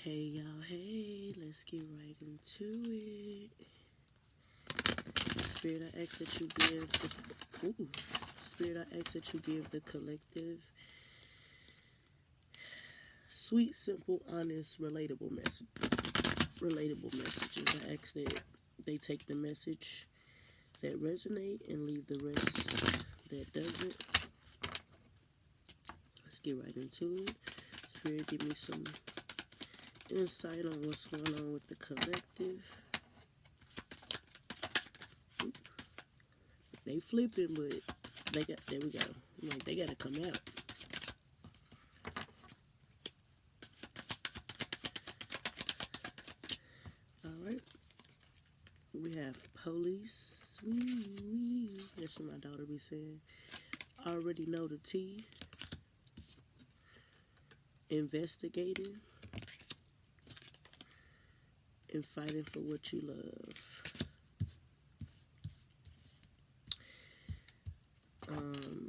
Hey y'all, hey, let's get right into it. Spirit, I ask that you give Spirit, I ask that you give the collective sweet, simple, honest, relatable messages. I ask that they take the message that resonate and leave the rest that doesn't. Let's get right into it. Spirit, give me some insight on what's going on with the collective. They flipping, but there we go. I'm like, they gotta come out. Alright. We have police. Wee. That's what my daughter be saying. Already know the T. Investigating. And fighting for what you love.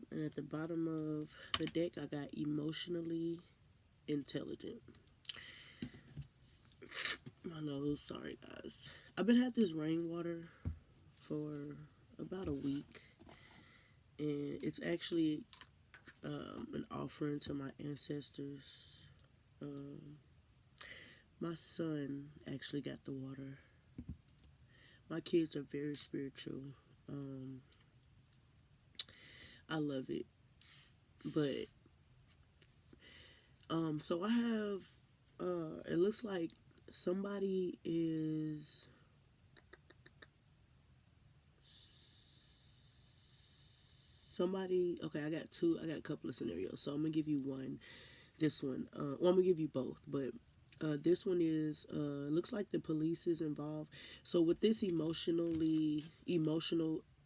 And at the bottom of the deck, I got emotionally intelligent. My nose, sorry guys. I've been had this rainwater for about a week, and it's actually an offering to my ancestors. My son actually got the water. My kids are very spiritual. I love it. But so I have it looks like somebody is okay, I got a couple of scenarios, so I'm gonna give you one. This one, I'm gonna give you both, but this one is looks like the police is involved. So with this emotional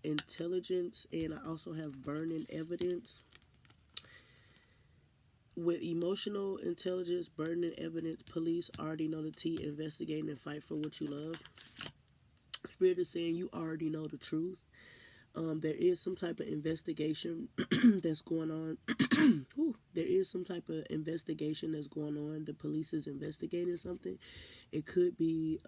intelligence, and I also have burning evidence. With emotional intelligence, burning evidence, police already know the T, investigating and fight for what you love. Spirit is saying you already know the truth. There is some type of investigation that's going on. There is some type of investigation that's going on. The police is investigating something. It could be,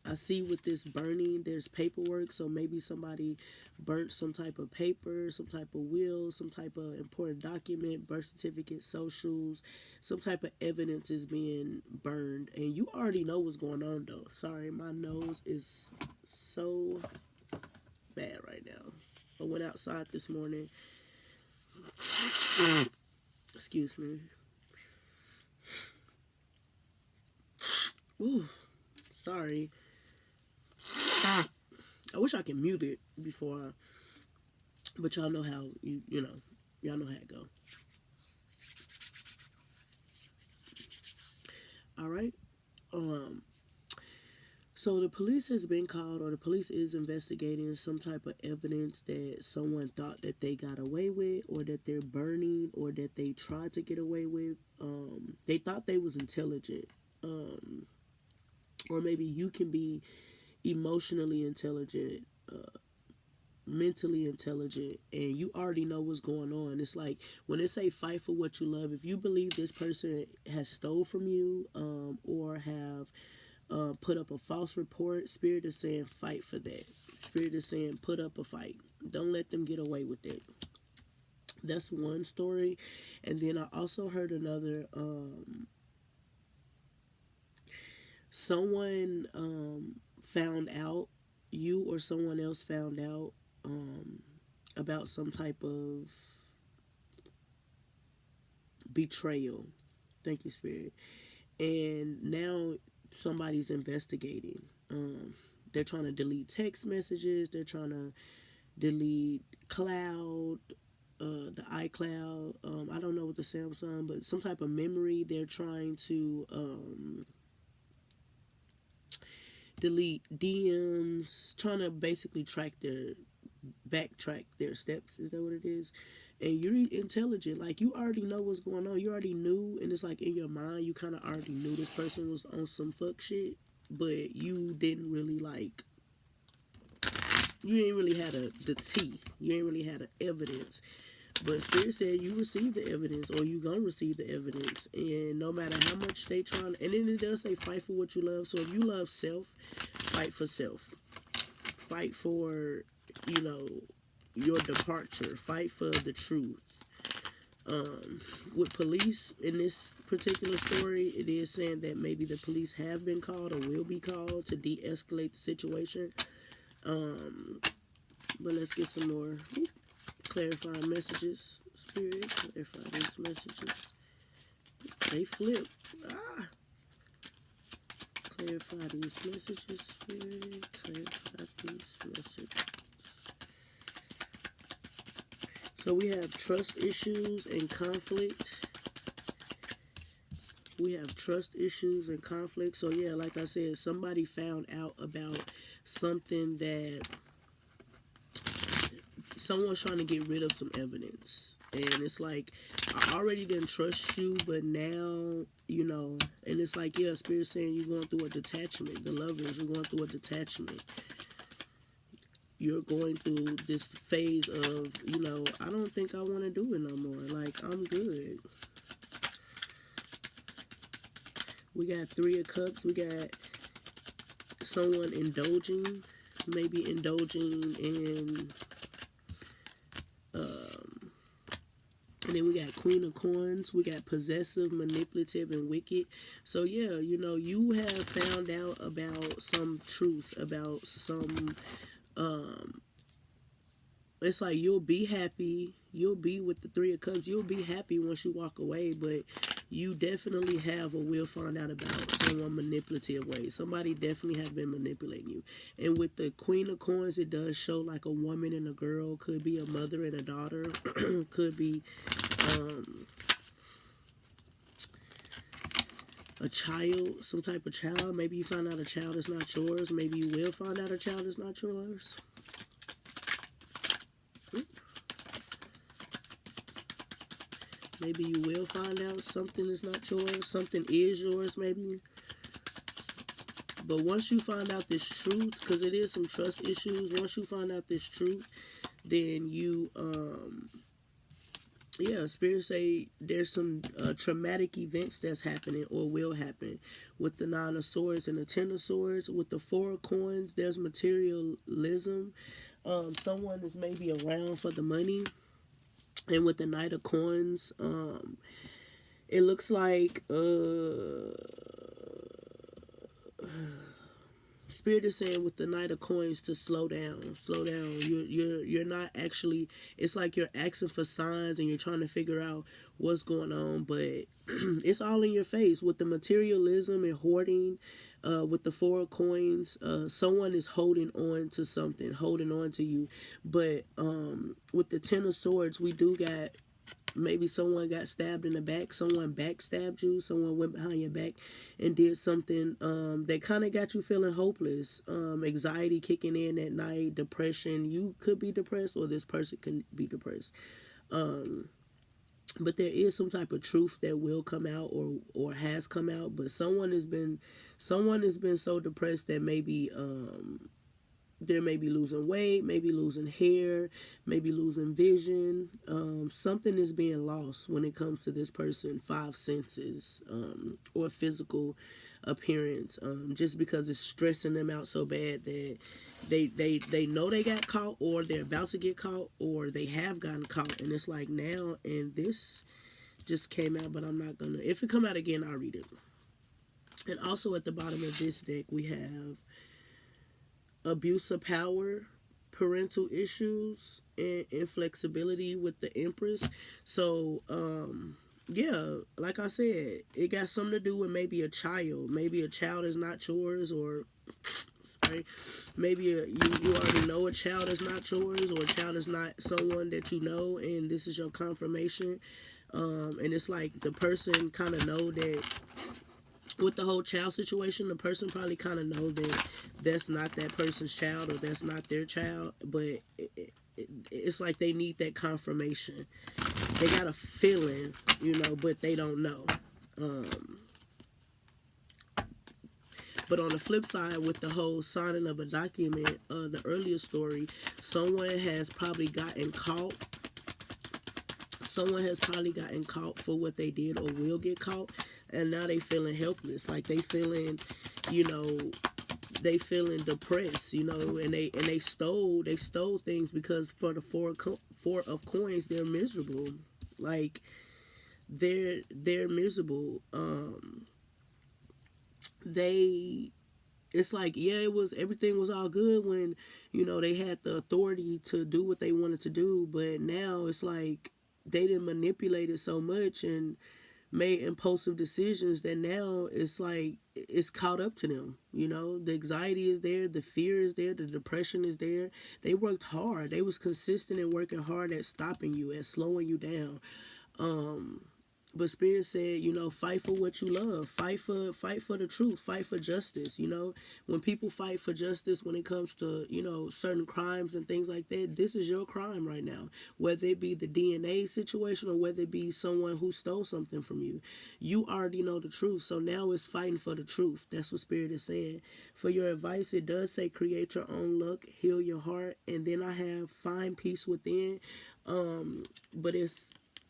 I see with this burning, there's paperwork. So maybe somebody burnt some type of paper, some type of will, some type of important document, birth certificate, socials, some type of evidence is being burned. And you already know what's going on though. Sorry, my nose is so bad right now. I went outside this morning. Excuse me. Ooh, sorry. I wish I could mute it before, but y'all know how y'all know how it go. All right. So the police has been called, or the police is investigating some type of evidence that someone thought that they got away with, or that they're burning, or that they tried to get away with. They thought they was intelligent, or maybe you can be emotionally intelligent, mentally intelligent, and you already know what's going on. It's like when they say fight for what you love, if you believe this person has stole from you, or have put up a false report, Spirit is saying fight for that. Spirit is saying put up a fight. Don't let them get away with it. That's one story. And then I also heard another, someone found out, you or someone else found out about some type of betrayal. Thank you, Spirit. And now somebody's investigating. They're trying to delete text messages. They're trying to delete cloud, the iCloud. I don't know what the Samsung, but some type of memory. They're trying to delete DMs, trying to basically backtrack their steps. Is that what it is? And you're intelligent, like you already know what's going on. You already knew, and it's like in your mind, you kind of already knew this person was on some fuck shit, but you didn't really you ain't really had the tea. You ain't really had the evidence. But Spirit said you receive the evidence, or you gonna receive the evidence, and no matter how much they trying, and then it does say fight for what you love. So if you love self, fight for self. Fight for, you know, your departure. Fight for the truth. With police in this particular story, it is saying that maybe the police have been called or will be called to de-escalate the situation. But let's get some more clarifying messages. Spirit, clarify these messages. They flip. Clarify these messages. Spirit, clarify these messages. So we have trust issues and conflict. We have trust issues and conflict. So yeah, like I said, somebody found out about something that someone's trying to get rid of some evidence. And it's like, I already didn't trust you, but now, you know, and it's like, yeah, Spirit saying you're going through a detachment. The lovers, you're going through a detachment. You're going through this phase of, you know, I don't think I want to do it no more. Like, I'm good. We got 3 of Cups. We got someone indulging, maybe indulging in, and then we got Queen of Coins. We got possessive, manipulative, and wicked. So yeah, you know, you have found out about some truth, about some, it's like you'll be happy. You'll be with the 3 of Cups. You'll be happy once you walk away, but you definitely have or will find out about someone manipulative way. Somebody definitely have been manipulating you. And with the Queen of Coins, it does show like a woman and a girl. Could be a mother and a daughter. Could be a child, some type of child. Maybe you find out a child is not yours. Maybe you will find out a child is not yours. Maybe you will find out something is not yours. Something is yours, maybe. But once you find out this truth, because it is some trust issues, once you find out this truth, then you, yeah, Spirit say there's some traumatic events that's happening or will happen. With the 9 of Swords and the 10 of Swords, with the 4 of Coins, there's materialism. Someone is maybe around for the money. And with the Knight of Coins, it looks like Spirit is saying with the Knight of Coins to slow down, slow down. You're not actually. It's like you're asking for signs and you're trying to figure out what's going on, but it's all in your face with the materialism and hoarding. With the 4 of Coins, someone is holding on to something, holding on to you. But with the 10 of Swords, we do got maybe someone got stabbed in the back, someone backstabbed you, someone went behind your back and did something that kind of got you feeling hopeless. Anxiety kicking in at night, depression. You could be depressed, or this person can be depressed. But there is some type of truth that will come out or has come out. But someone has been so depressed that maybe they may be losing weight, maybe losing hair, maybe losing vision. Something is being lost when it comes to this person, 5 senses, or physical appearance, just because it's stressing them out so bad that they know they got caught, or they're about to get caught, or they have gotten caught. And it's like now, and this just came out, but I'm not gonna, if it come out again, I'll read it. And also at the bottom of this deck, we have abuse of power, parental issues, and inflexibility with the Empress. So, yeah, like I said, it got something to do with maybe a child. Maybe a child is not yours, or sorry, maybe you already know a child is not yours, or a child is not someone that you know, and this is your confirmation. And it's like the person kind of know that with the whole child situation, the person probably kind of know that that's not that person's child, or that's not their child, but it's like they need that confirmation. They got a feeling, you know, but they don't know. But on the flip side, with the whole signing of a document, the earlier story, someone has probably gotten caught someone has probably gotten caught for what they did or will get caught, and now they feeling helpless, like they feeling, you know, they feeling depressed, you know, and they stole things, because for the four of coins, they're miserable, like they're miserable. They It's like, yeah, it was, everything was all good when, you know, they had the authority to do what they wanted to do, but now it's like they didn't manipulate it so much and made impulsive decisions that now it's like it's caught up to them. You know, the anxiety is there, the fear is there, the depression is there. They worked hard, they was consistent in working hard at stopping you, at slowing you down. But Spirit said, you know, fight for what you love. Fight for the truth. Fight for justice. You know, when people fight for justice, when it comes to, you know, certain crimes and things like that, this is your crime right now. Whether it be the DNA situation or whether it be someone who stole something from you, you already know the truth. So now it's fighting for the truth. That's what Spirit is saying. For your advice, it does say create your own luck, heal your heart, and then I have find peace within. But it's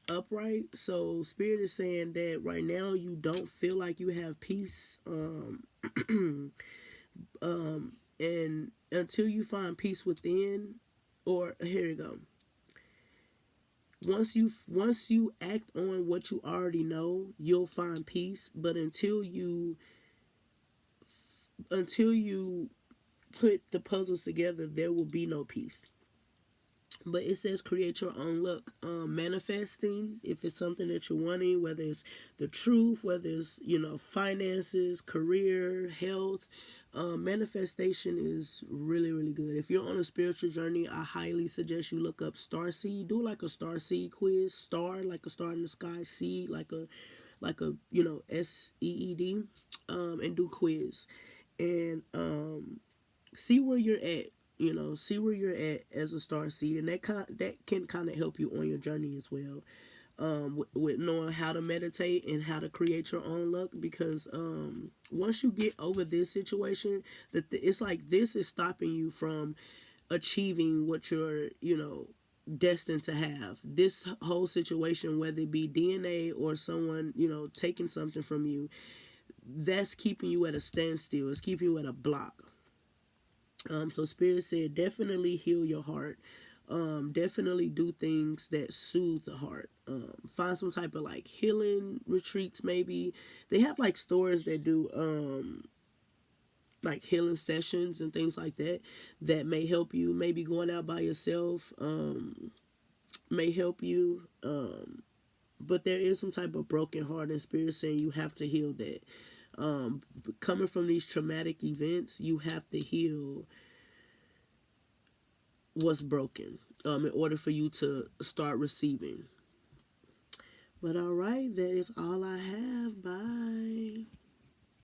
upright. So Spirit is saying that right now you don't feel like you have peace. And until you find peace within, or here you go. Once you act on what you already know, you'll find peace. But until you put the puzzles together, there will be no peace. But it says create your own luck. Manifesting, if it's something that you're wanting, whether it's the truth, whether it's, you know, finances, career, health, manifestation is really, really good. If you're on a spiritual journey, I highly suggest you look up star seed. Do like a star seed quiz. Star like a star in the sky, seed like a you know, SEED, and do quiz, and see where you're at. You know, see where you're at as a star seed, and that can kind of help you on your journey as well. With knowing how to meditate and how to create your own luck, because once you get over this situation, it's like this is stopping you from achieving what you're, you know, destined to have. This whole situation, whether it be DNA or someone, you know, taking something from you, that's keeping you at a standstill. It's keeping you at a block. So Spirit said, definitely heal your heart. Definitely do things that soothe the heart. Find some type of like healing retreats. Maybe they have like stores that do like healing sessions and things like that, that may help you. Maybe going out by yourself may help you. But there is some type of broken heart, and Spirit saying you have to heal that. Coming from these traumatic events, you have to heal what's broken, in order for you to start receiving. But all right, that is all I have. Bye.